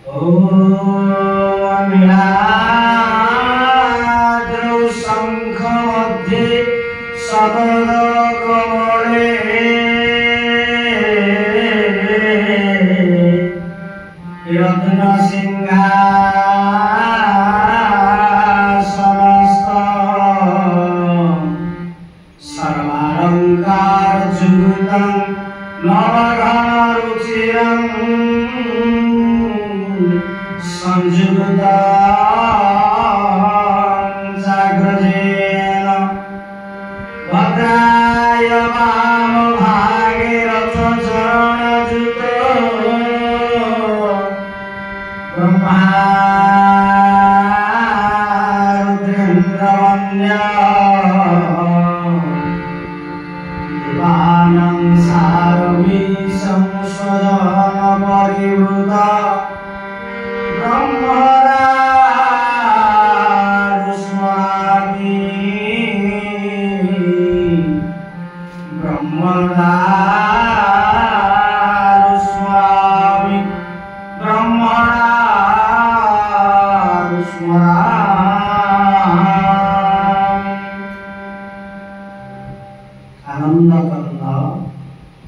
ओम नीलाद्रौ शंख मध्ये सदर कमले रत्न सिंहासनस्थ सर्वालंकार जुगुतं नवघन रुचिरं संयुक्तं जाग्रजेन भद्राय वामभागे रथचरणयुतो ब्रह्मा रुद्रेन्द्रवन्द्य देवानां सारमीशं स्वजन परिवृत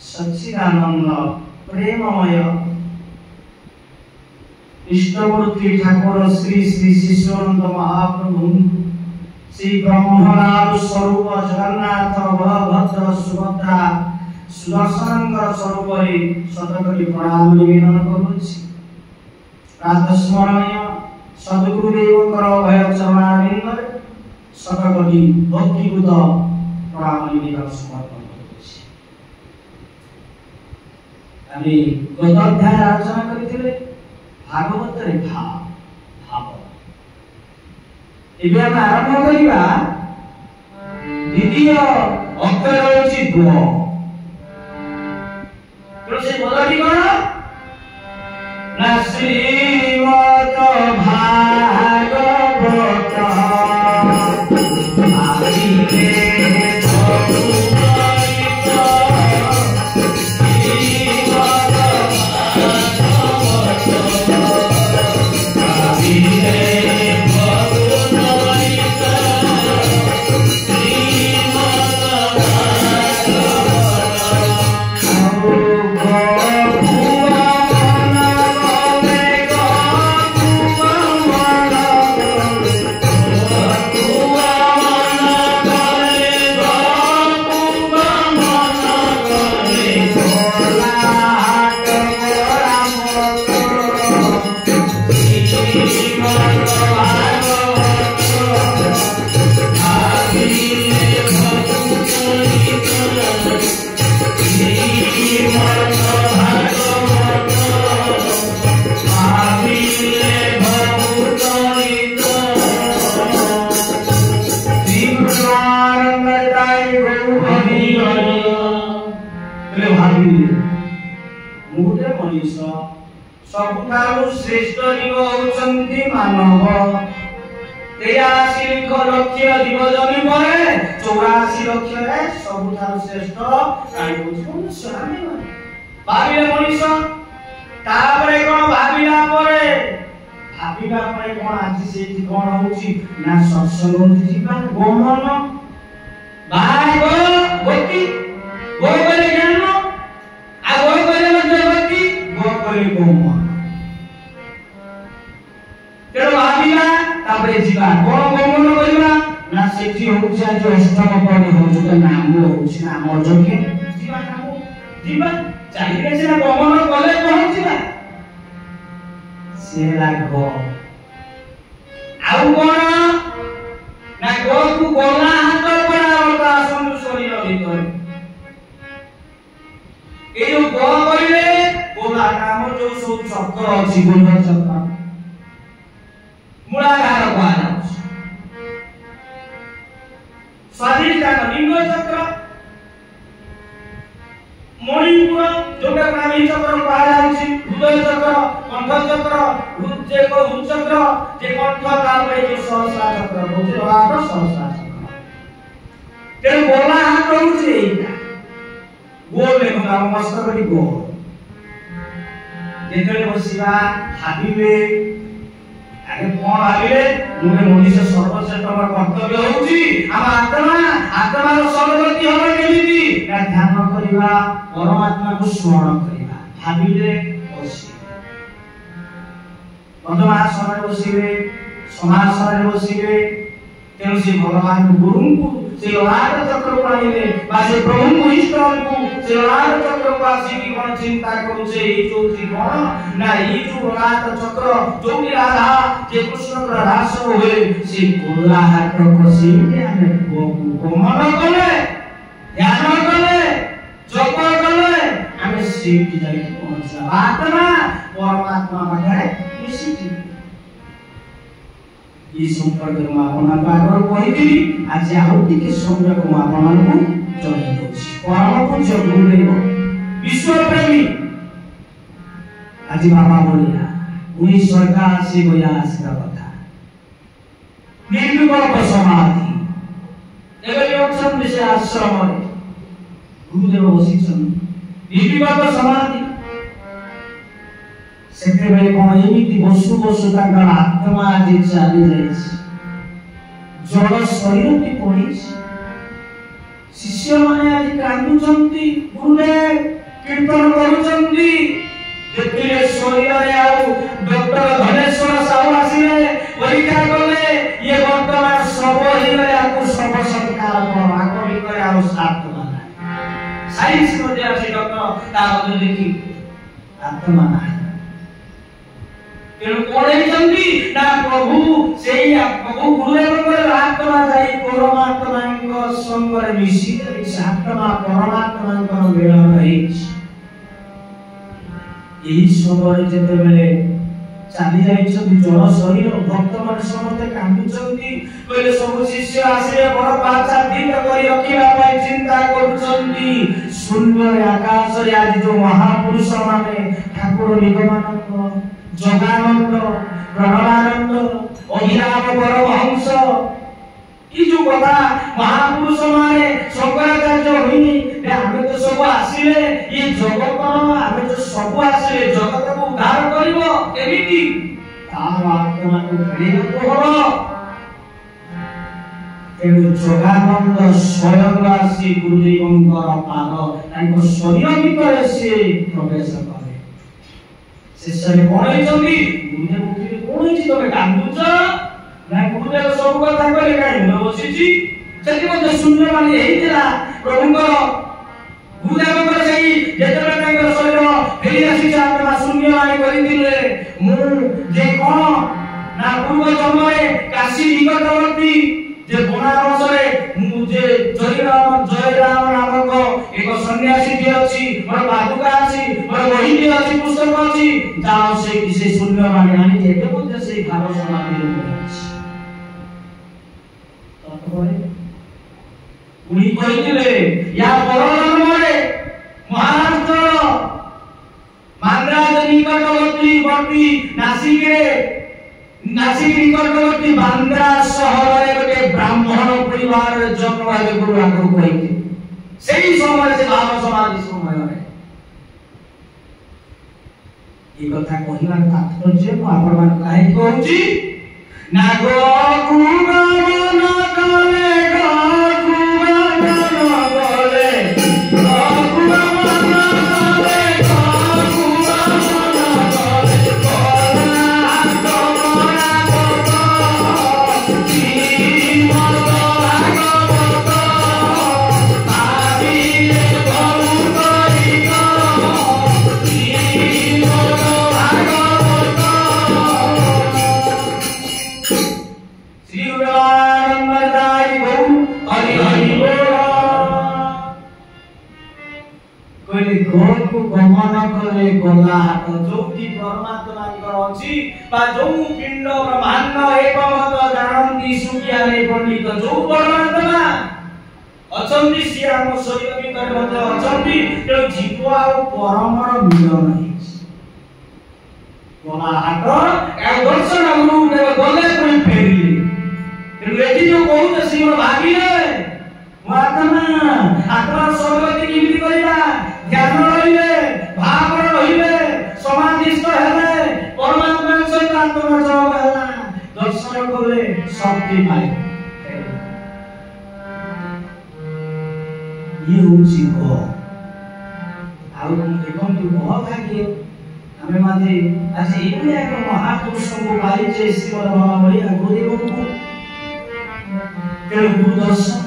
सच्चिदानंद प्रेममय इष्टमूर्ति ठाकुर श्री श्री शिशुअनंत महाप्रभु श्री ब्रह्मनाथ स्वरूप जगन्नाथ बलभद्र सुभद्रा सुदर्शनकर स्वरूप शतकोटि प्रणाम निवेदन करुछि। प्रातस्मरणीय सद्गुरुदेवकर अभय चरणारविंद शतकोटि भक्तिपूत प्रणाम निवेदन समर्पण करुछि। आम्ही गत अध्याय आलोचना करिथिले भागवत रे भाव एबे हम आरंभ करिबा द्वितीय अक्षर होछि ग तो से बोलटी कोन ना श्रीमद् भागवत आदिते सबुठारु श्रेष्ठ जीव होउछन्ति मानव 83 लक्ष जीव जमी परे 84 लक्ष रे सबुठारु श्रेष्ठ प्राणी होउछ मनुष्य हामी भाबिले मनुष्य तापरे कोन भाबिला परे कोन आजि सेठी कोन होउछि ना सत्संग जीवन गोमन भाई गो गति गोय करे ज्ञान आ गोय करे मध्यवर्ती गो करे गोमन तेरो भाबिला तापरे जीवा कोन गोमन करिबा ना सेठी होउछि आज अष्टम पदे होउछि त नाम होउछि नाम जोगे जीवा नाम जीवा चाहिए से ना गोमन कले पहुंचिबा से लागो आउ कोन ना गो को गोला हाथ पड़ा होता संग शरीर भीतर ए जो गो कइले गोला नाम जो सब चक्र अछि गुण चक्र मूलाधार कोआला स्वाधिष्ठान लिंग चक्र मणिपुर जोटा नामी चक्र कोआला अछि हृदय चक्र कंठ चक्र हृदय को चक्र जे कंठ तापरे जो सहस्रा चक्र होछि बाप सहस्रा चक्र ते गोला हाथ होछि एटा गोल में नाम मस्तक गोल ଯେତେବେଳେ ବସିବା ଭାବିବେ ଆগে କଣ ଭାବିଲେ ମୁଁ ମଣିଷ ସର୍ବଶ୍ରେଷ୍ଠ କର୍ତ୍ତବ୍ୟ ହଉଛି ଆମ ଆତ୍ମାର ସର୍ବଗତି ହବ କେମିତି ନା ଧ୍ୟାନ କରିବା ପରମାତ୍ମାକୁ ସ୍ମରଣ କରିବା ଭାବିଲେ ବସିବେ ପଦ୍ମାସନରେ ବସିବେ ସମାସନରେ ବସିବେ ତେଣୁ ସେ ଭଗବାନ ଗୁରୁଙ୍କୁ ସେ ଲଳାଟ ଚକ୍ରକୁ ଆଣିଲେ ବା ସେ ପ୍ରଭୁଙ୍କୁ ଈଶ୍ୱରଙ୍କୁ ସେ ଲଳାଟ ଚକ୍ରକୁ ଆସିକି କଣ ଚିନ୍ତା କରୁଛେ ଏଇ ଯୋଉଠି କଣ ନା ଏଇ ଯୋଉ ଲଳାଟ ଚକ୍ର ଯୋଉଠି ରାଧା ଯେ କୃଷ୍ଣଙ୍କର ରାସ ହୁଏ ସେ କୋଲାହାଟ ସେଇଠି ଆମେ ଗମନ କଲେ ଧ୍ୟାନ କଲେ ଜପ କଲେ ଆମେ ସେଇଠି ଯାଇକି ପହଞ୍ଚିବା ଆତ୍ମା ପରମାତ୍ମା ପାଖରେ ମିଶିଯିବ ये संपर्क में आपन आगर कहिथिली आज आउ टिके संपर्क में आपन को जणाई दोछि परम पूज्य गुरुदेव विश्व प्रेमी आज बाबा बोलिया उनी सरकार से गोया आसरा कथा निर्विकल्प समाधि एबे ऑप्शन विषय आश्रम रे गुरुदेव बसिछन निर्विकल्प समाधि सेते बेले कोन एमिति बसु बसु ताकर आत्मा आज चाली जाइछि जड़ शरीर ती पड़िछि शिष्य माने आज कांदुचंती गुरुदेव कीर्तन करूचंती देखिले शरीर रे आउ डॉक्टर धनेश्वर साहू आसीले परीक्षा करले ये वर्तमान सब हिरे आकु सब संस्कार कर आको बिकरे आउ आत्मा ना साइंस मध्ये आसी डॉक्टर ता मध्ये देखि आत्मा ना तेणु पढ़ी ना प्रभु से प्रभु गुरुदेव आत्मा जाई परमात्मा संग मिशी आत्मा परमात्मा मिलन यही समय जेते बेले चाली जाइछथि जड़ शरीर भक्त मान समस्त कांदुचंती पहिले सब शिष्य आसे बड़ पाछा दिन करी रखिबा पई चिंता करूचंती शून्य आकाश रे आज जो महापुरुष माने ठाकुर निगमानंद जगानंद प्रणवानंद अभिराम परमहंस ई जो कथा महापुरुष माने शंकराचार्य होइनी हमें तो सब आसीले ये जगत हमें जो सब आसीले जगत को उद्धार करिवो केमिति तार आत्मा को फेरिबो हबो तेणु जगानंद स्वयं आसी गुरुदेवंकर पाद तांको शरीर भितर से प्रवेश करे शिष्य कोन होइछंती गुरुदेव उठिले कोन होइछि तमे कांदुच ना गुरुदेव सब कथा कहले काई न बसिछि सेति मध्ये शून्य माने हेइतिला प्रभुଙ୍କର गुरुदेवଙ୍କର सेही जेतेबेले तांकर शरीर फेरि आसी आत्मा शून्य माने करिथिले मु जे कोन ना पूर्व जन्मरे काशी निकटवर्ती जे बनारस रे मु जे जयराम नामक एक सन्यासी जे अछि मोर पादुका अछि मोर बही जे अछि पुस्तक अछि जाओ से किसे शून्य माने आनी जेते मध्ये से भाव समाधि रे तत्परे उनी कहिथिले या परजन्म रे महाराष्ट्र मांद्राज निकटवर्ती नासिक रे नासिक निकटवर्ती बांद्रा शहर रे गोटे ब्राह्मण परिवार जन्म हेबे गुरु आगु कहिथि सेही समय से भाव समाधि समय रे ई कथा कहिबार तात्पर्य को आपण मान काहे कहूची ना गो कुगमन कले गमन करे गला हाथ जोटी परमात्मा अछि बा जो पिंड ब्रह्मांड एक मत जानंती सुखिया रे पंडित जो परमात्मा अछंती सियाम शरीर भीतर मते अछंती ते जीव आ परमर मिलन हिस गला हाथ ए दर्शन गुरु देव गले कोई फेरिले ते एठी जो कहू से भागिले आत्मा सर्वगति किमिति करिबा ध्यान रहिले भाव रहिले समाधिस्थ ଆତ୍ମା ଜଗ ହେଲା ଦର୍ଶନ କଲେ ଶକ୍ତି ପାଏ। ଇଏ ହଉଛି ଗ। ଆଉ ଦେଖନ୍ତୁ ଗ ଭାଗ୍ୟ ଆମେ ମାନେ ଆଜି ଏଭଳି ଏକ ମହାପୁରୁଷଙ୍କୁ ପାଇଛେ ଶ୍ରୀମଦ ମହାବଳି ଗୁରୁଦେବଙ୍କୁ। ତେଣୁ ଗୁରୁ ଦର୍ଶନ,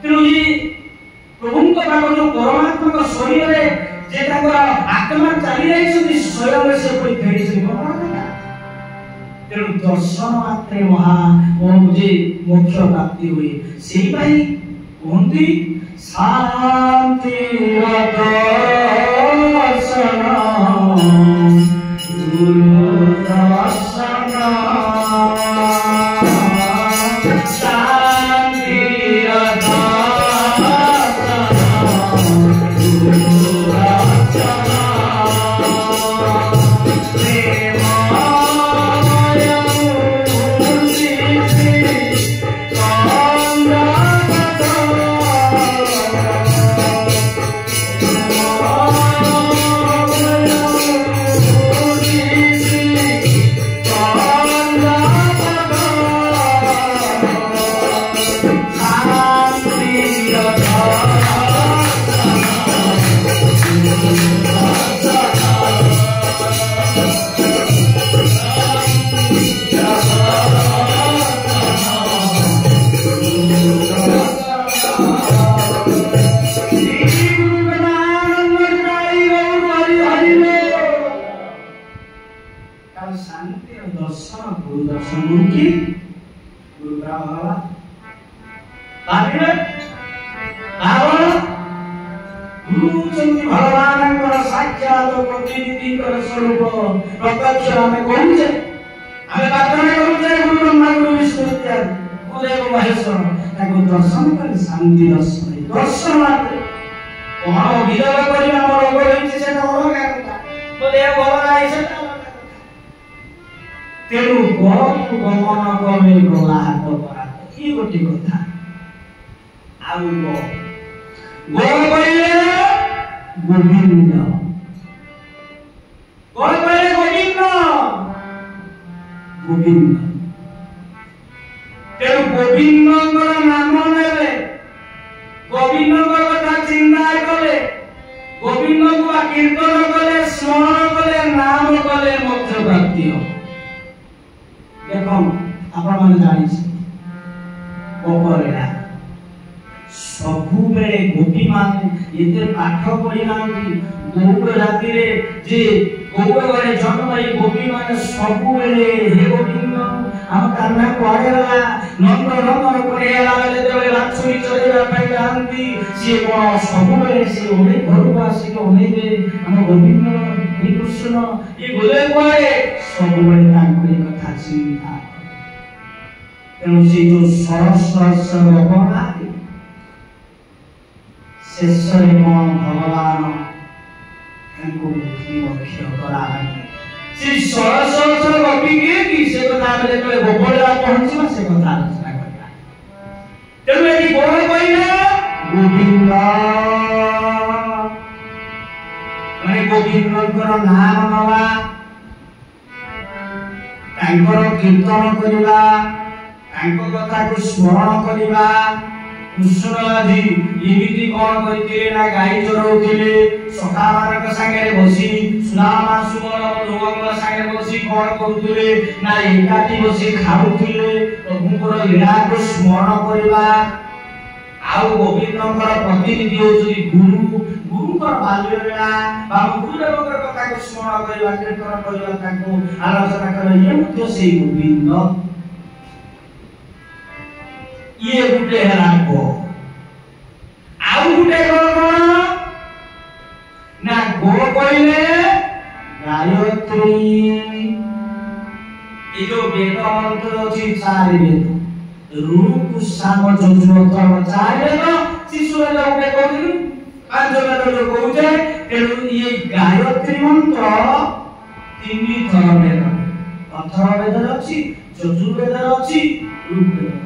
ତେଣୁ ଇଏ ପ୍ରଭୁଙ୍କ ପାଖ ଯୋଉ ପରମାତ୍ମାଙ୍କ ଶରୀରରେ ଯେ ତାଙ୍କର ଆତ୍ମା ଚାଲି ଯାଇଛନ୍ତି ସ୍ୱୟଂ ସେପରି ଫେରିଛନ୍ତି। ତେଣୁ ଦର୍ଶନ ମାତ୍ରେ ଯେ ମୋକ୍ଷ ପ୍ରାପ୍ତି ହୁଏ। ସେଇପାଇଁ କୁହନ୍ତି ଶାନ୍ତି ଦର୍ଶନ ଗୁରୁ ଦର୍ଶନ ଶାନ୍ତି ଭଗବାନଙ୍କର ସାକ୍ଷାତ ପ୍ରତିନିଧିଙ୍କର ସ୍ୱରୂପ ପ୍ରତ୍ୟକ୍ଷ ଆମେ କହୁଛେ, ଆମେ ପ୍ରାର୍ଥନା କରୁଛେ ଗୁରୁ ବ୍ରହ୍ମା ଗୁରୁ ବିଷ୍ଣୁ ଇତ୍ୟାଦି ଗୁରୁଦେବ ମହେଶ୍ୱର ତାଙ୍କୁ ଦର୍ଶନ କରି ଶାନ୍ତି ଦର୍ଶନ। ଦର୍ଶନ ମାତ୍ରେ କଣ ଅଭିଯୋଗ କରିବା ଆମର ରୋଗ ରହିଛି ସେଟା ଅଲଗା କଥା, ମୋ ଦେହ ଭଲ ନାହିଁ ସେଟା ଅଲଗା କଥା। ତେଣୁ ଗକୁ ଗମନ କଲେ ଗଲା ହାତ ପରାତ, ଇଏ ଗୋଟେ କଥା। ଆଉ ଗ କହିଲେ ଗୋବିନ୍ଦ, କହିଲେ ଗୋବିନ୍ଦ ଗୋବିନ୍ଦ। ତେଣୁ ଗୋବିନ୍ଦଙ୍କର ନାମ ନେଲେ, ଗୋବିନ୍ଦଙ୍କ କଥା ଚିନ୍ତା କଲେ, ଗୋବିନ୍ଦଙ୍କୁ କୀର୍ତ୍ତନ କଲେ, ସ୍ମରଣ କଲେ, ନାମ କଲେ ମୋକ୍ଷ ପ୍ରାପ୍ତି ହେବ। ଦେଖନ୍ତୁ ଆପଣମାନେ ଜାଣିଛନ୍ତି କପରେଲା ସବୁବେଳେ ଗୋପୀ ମାନେ ଏତେ ପାଠ ପଢି ନାହାନ୍ତି। ଗୌଡ଼ ଜାତିରେ ଯେ ଗୌଡ଼ ଘରେ ଜନ୍ମ ହେଇ ଗୋପୀ ମାନେ ସବୁବେଳେ ହେ ଗୋବିନ୍ଦ ଆମ କାହ୍ନା କୁଆଡେ ଗଲା, ନନ୍ଦ ନନ୍ଦନ କୁଆଡେ ଗଲା ବେଳେ ଯେତେବେଳେ ବାଛୁରୀ ଚରେଇବା ପାଇଁ ଯାଆନ୍ତି ସିଏ କଣ ସବୁବେଳେ ସେ ଅନେକ ଘରକୁ ଆସିକି ଅନେଇବେ ଆମ ଗୋବିନ୍ଦ କୃଷ୍ଣ ଇଏ ଗଲେ କୁଆଡେ, ସବୁବେଳେ ତାଙ୍କ ଏ କଥା ଚିନ୍ତା। ତେଣୁ ସେ ଯୋଉ ସରସ ଗପନା ଶେଷରେ କଣ ଭଗବାନ ତାଙ୍କୁ ମୁକ୍ତି ମୋକ୍ଷ କରାଗଲେ। ସେ ସରସ ଗପି କିଏ କି ସେ କଥା ଆମେ ଯେତେବେଳେ ଗୋପଳା ପହଞ୍ଚିବା ସେ କଥା ଆଲୋଚନା କରିବା। ତେଣୁ ଏଠି କଣ କହିଲେ ଗୋବିନ୍ଦ, ମାନେ ଗୋବିନ୍ଦଙ୍କର ନାମ ନେବା, ତାଙ୍କର କୀର୍ତ୍ତନ କରିବା, ତାଙ୍କ କଥାକୁ ସ୍ମରଣ କରିବା। କୃଷ୍ଣ ଆଜି ଏମିତି କଣ କରିଥିଲେ ନା ଗାଈ ଚରାଉଥିଲେ, ସଖାମାନଙ୍କ ସାଙ୍ଗରେ ବସି ସୁଦାମା ସୁବଳ ବନ୍ଧୁଙ୍କ ସାଙ୍ଗରେ ବସି କଣ କରୁଥିଲେ ନା ଏକାଠି ବସି ଖାଉଥିଲେ, ପ୍ରଭୁଙ୍କର ଲୀଳାକୁ ସ୍ମରଣ କରିବା। ଆଉ ଗୋବିନ୍ଦଙ୍କର ପ୍ରତିନିଧି ହଉଛନ୍ତି ଗୁରୁ, ଗୁରୁଙ୍କର ବାଲ୍ୟ ଲୀଳା ବା ଗୁରୁଦେବଙ୍କର କଥାକୁ ସ୍ମରଣ କରିବା, କୀର୍ତ୍ତନ କରିବା, ତାଙ୍କୁ ଆଲୋଚନା କରିବା, ଇଏ ମଧ୍ୟ ସେଇ ଗୋବିନ୍ଦ। ଇଏ ଗୋଟେ ହେଲା ଗ। ଆଉ ଗୋଟେ ଗ କଣ ନା ଗ କହିଲେ ଗାୟତ୍ରୀ। ଏ ଯୋଉ ବେଦ ମନ୍ତ୍ର ଅଛି ଚାରି ବେଦ, ଋକୁ ସାମ ଯଜୁର ଚାରି ବେଦ, ଶିଶୁ ବେଦ ଗୋଟେ କହୁଥିଲି, ପାଞ୍ଚ ବେଦ ଯୋଉ କହୁଛେ। ତେଣୁ ଇଏ ଗାୟତ୍ରୀ ମନ୍ତ୍ର ତିନି ଥର ବେଦ, ଅଥର୍ବ ବେଦରେ ଅଛି, ଯଜୁର୍ବେଦରେ ଅଛି, ଋକ୍ ବେଦରେ ଅଛି।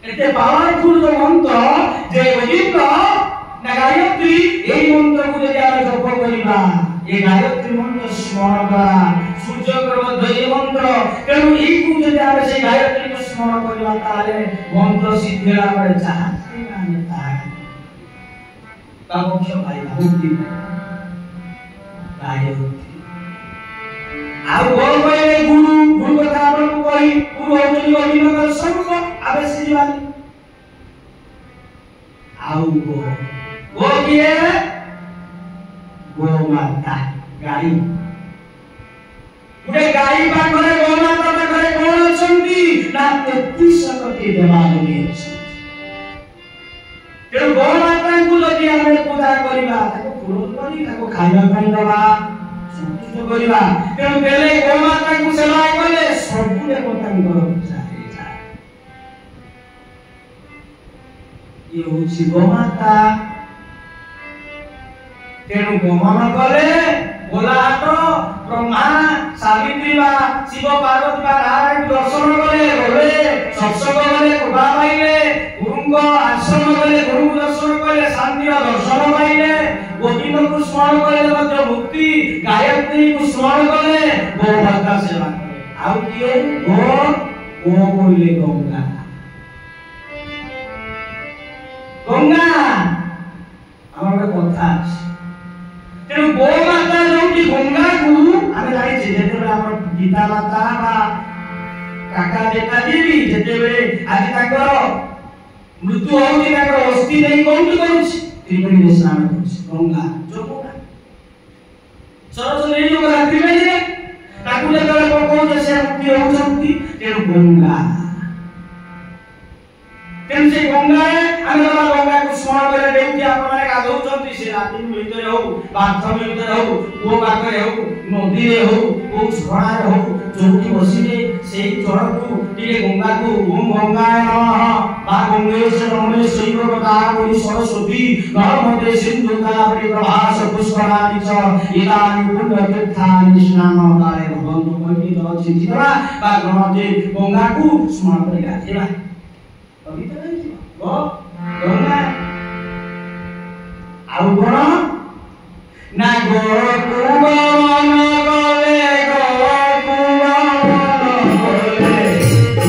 এতে পাওয়ারফুল মন্ত্র যে গোবিন্দ না গায়ত্রী, এই মন্ত্রକୁ যদি ଆମେ ଜପ କରିବା ये गायत्री मंत्र स्मरण द्वारा सूर्यकर मध्य ये मंत्र तेणु एई को जदि आमे से गायत्री को स्मरण करबा ताले मंत्र सिद्धि ला परे चाहा माने ताहा कामोक्ष पाइबा मुक्ति गायत्री आउ बोल पहिले गुरु कथा आपन कहि गुरु होतली अभिनगर सब आबे श्रीवानी आउ गो किए गो माता गाई गुटे गाई पाखरे गो माता पाखरे कोन अछंती ना 33 कोटी देवादेवी अछि तेणु गो माता को जदि आमे पूजा करिबा ताको फूल करी ताको खाइबा पई दबा संतुष्ट करिबा तेणु बेले गो माता को सेवा कले सब देवता को पूजा हे ये होछि गो माता तेणु गमन कले गोलाट ब्रह्मा सावित्री बा शिव पार्वती बा नारायण दर्शन कले गले सत्संग कले कृपा पाइले गुरुंग आश्रम कले गुरु दर्शन कले शांति दर्शन पाइले गोविंद को स्मरण कले मध्य मुक्ति गायत्री को स्मरण कले गो माता सेवा कले आउ किए गो बोले गंगा गंगा हमर कथा तेणु गो माता जोटी गंगा को आमे जाई जे जेते हमर गीता माता बा काका बेटा देवी जेते बेले आज ताकर मृत्यु होउची ताकर अस्थि नै कोंटी करूची त्रिवेणी स्नान करूची गंगा जोगोगा सरस नै जो रात्रि में जे ताकू जेते को जे से मुक्ति होउचंती तेणु गंगा तेणु से गंगा आमे गंगा को स्मरण करे देउती आपने गाधौचंती से राति भीतर हो बाथरूम भीतर हो वो पाखरे हो नदी रे हो वो झरना रे हो जोठी बसिले सेई जल को टिके गंगा को ओम गंगाय नमः बा गंगेश नमः शैव कथा कोई सरस्वती नर्मदे सिंधु कावेरी प्रभास पुष्कराणि च इदानि पुण्य तीर्थानि स्नानकाय भवन्तु पंडित चिंतितवा बा गणते गंगा को स्मरण करे गाधेबा पवित्र गो गंगा आउ कोन ना गो कुवन गले गो कुवन गले गो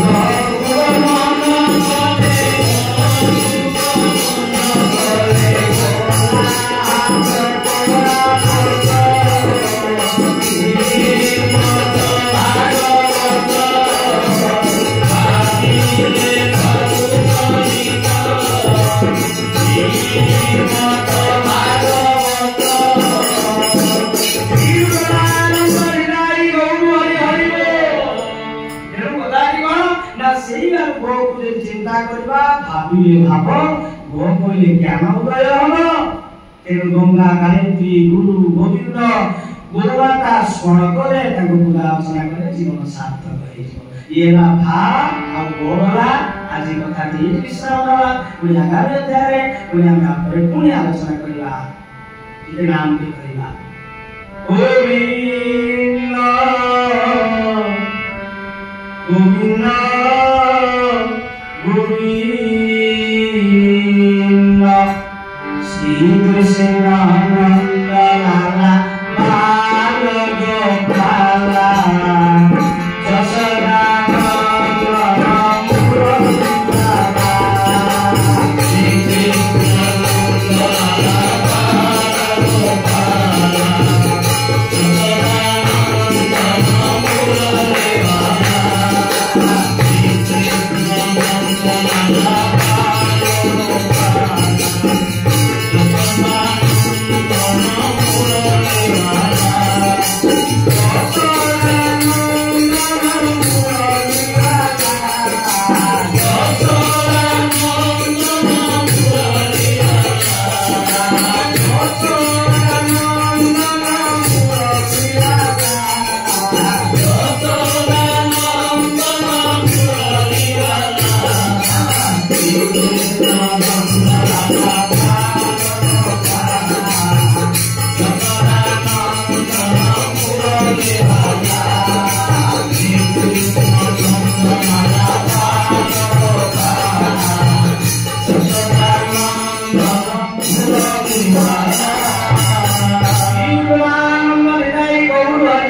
कुवन चिंता करबा भाबिले भाब गो कोइले ज्ञान उदय हबो तेणु गंगा गायत्री गुरु गोविंद गोमाता स्मरण करे ताको पूजा अर्चना करे जीवन सार्थक होइजो येला भा आ गोला आज कथा दी विश्राम दला पुणी आगामी अध्याय पुणी हम आपरे पुणी आलोचना करिबा इते नाम दे करिबा गोविंद गोविंद श्री कृष्ण नंद लाला बाल गोपाला जसोदा नंदन मुकुंदा श्री कृष्ण नंद लाला बाल गोपाला जसोदा नंदन मुकुंदा श्री कृष्ण नंद लाला बाल गोपाला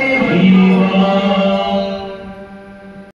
ହରି